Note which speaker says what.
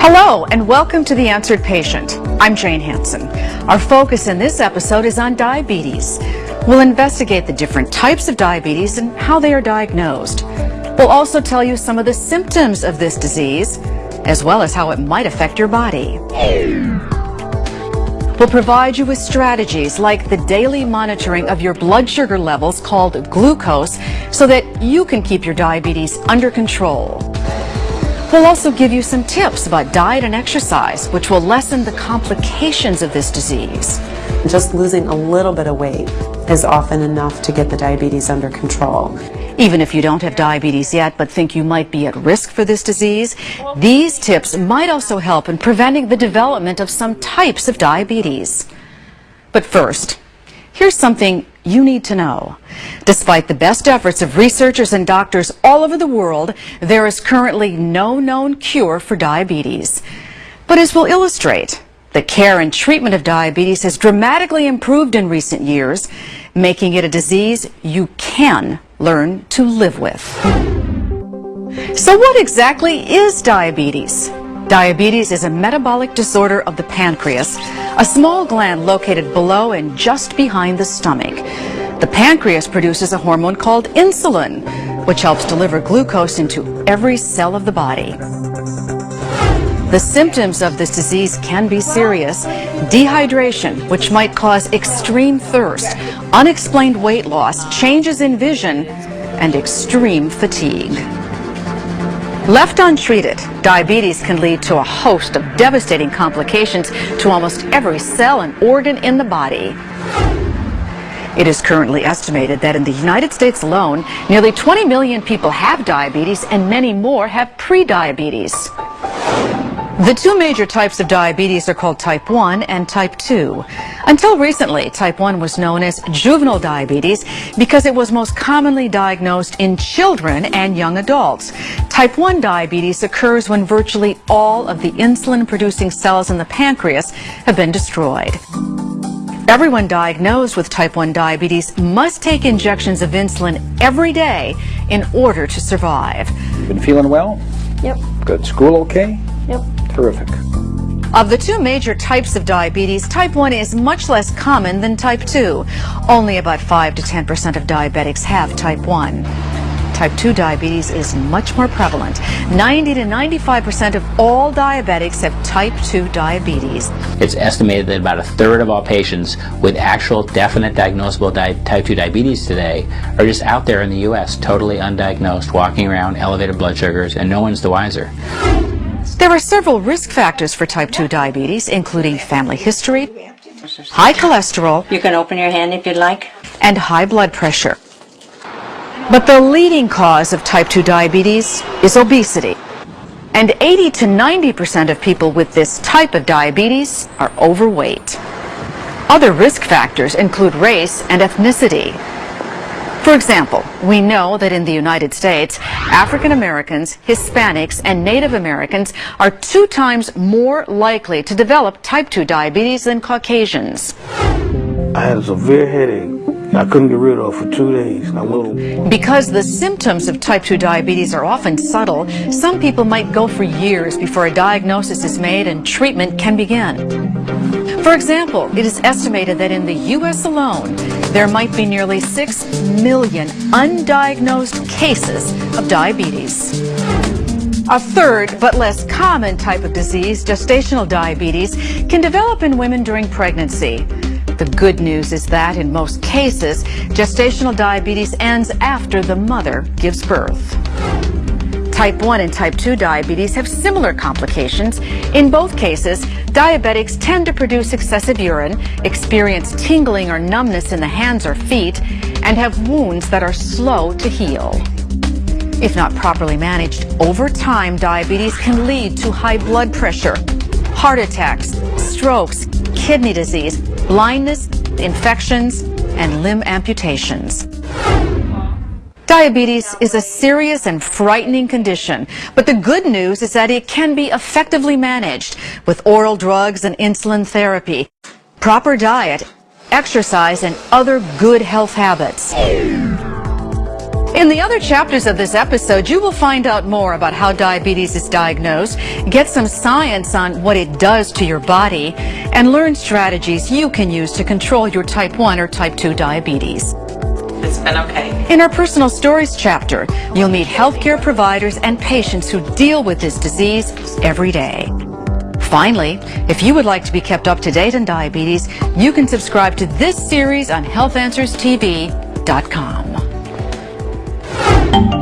Speaker 1: Hello and welcome to The Answered Patient. I'm Jane Hansen. Our focus in this episode is on diabetes. We'll investigate the different types of diabetes and how they are diagnosed. We'll also tell you some of the symptoms of this disease, as well as how it might affect your body. We'll provide you with strategies like the daily monitoring of your blood sugar levels called glucose so that you can keep your diabetes under control. We'll also give you some tips about diet and exercise, which will lessen the complications of this disease.
Speaker 2: Just losing a little bit of weight is often enough to get the diabetes under control.
Speaker 1: Even if you don't have diabetes yet but think you might be at risk for this disease, these tips might also help in preventing the development of some types of diabetes. But first, here's something you need to know. Despite the best efforts of researchers and doctors all over the world, there is currently no known cure for diabetes. But as we'll illustrate, the care and treatment of diabetes has dramatically improved in recent years, making it a disease you can learn to live with. So what exactly is diabetes? Diabetes is a metabolic disorder of the pancreas, a small gland located below and just behind the stomach. The pancreas produces a hormone called insulin, which helps deliver glucose into every cell of the body. The symptoms of this disease can be serious: dehydration, which might cause extreme thirst, unexplained weight loss, changes in vision, and extreme fatigue. Left untreated, diabetes can lead to a host of devastating complications to almost every cell and organ in the body. It is currently estimated that in the United States alone, nearly 20 million people have diabetes and many more have prediabetes. The two major types of diabetes are called type 1 and type 2. Until recently, type 1 was known as juvenile diabetes because it was most commonly diagnosed in children and young adults. Type 1 diabetes occurs when virtually all of the insulin-producing cells in the pancreas have been destroyed. Everyone diagnosed with type 1 diabetes must take injections of insulin every day in order to survive.
Speaker 3: You been feeling well?
Speaker 4: Yep.
Speaker 3: Good. School okay?
Speaker 4: Yep.
Speaker 3: Terrific.
Speaker 1: Of the two major types of diabetes, type 1 is much less common than type 2. Only about 5 to 10% of diabetics have type 1. Type 2 diabetes is much more prevalent. 90 to 95% of all diabetics have type 2 diabetes.
Speaker 5: It's estimated that about a third of all patients with actual definite diagnosable type 2 diabetes today are just out there in the U.S. totally undiagnosed, walking around elevated blood sugars, and no one's the wiser.
Speaker 1: There are several risk factors for type 2 diabetes, including family history, high cholesterol,
Speaker 4: You can open your hand if you'd like.
Speaker 1: and high blood pressure. But the leading cause of type 2 diabetes is obesity. And 80 to 90% of people with this type of diabetes are overweight. Other risk factors include race and ethnicity. For example, we know that in the United States, African Americans, Hispanics, and Native Americans are 2 times more likely to develop type 2 diabetes than Caucasians.
Speaker 6: I had a severe headache I couldn't get rid of for 2 days.
Speaker 1: Because the symptoms of type 2 diabetes are often subtle, some people might go for years before a diagnosis is made and treatment can begin. For example, it is estimated that in the U.S. alone, there might be nearly 6 million undiagnosed cases of diabetes. A third, but less common type of disease, gestational diabetes, can develop in women during pregnancy. The good news is that in most cases, gestational diabetes ends after the mother gives birth. Type 1 and type 2 diabetes have similar complications. In both cases, diabetics tend to produce excessive urine, experience tingling or numbness in the hands or feet, and have wounds that are slow to heal. If not properly managed, over time, diabetes can lead to high blood pressure, heart attacks, strokes, kidney disease, blindness, infections, and limb amputations. Diabetes is a serious and frightening condition, but the good news is that it can be effectively managed with oral drugs and insulin therapy, proper diet, exercise, and other good health habits. In the other chapters of this episode, you will find out more about how diabetes is diagnosed, get some science on what it does to your body, and learn strategies you can use to control your type 1 or type 2 diabetes.
Speaker 2: It's been okay.
Speaker 1: In our personal stories chapter, you'll meet healthcare providers and patients who deal with this disease every day. Finally, if you would like to be kept up to date on diabetes, you can subscribe to this series on healthanswerstv.com.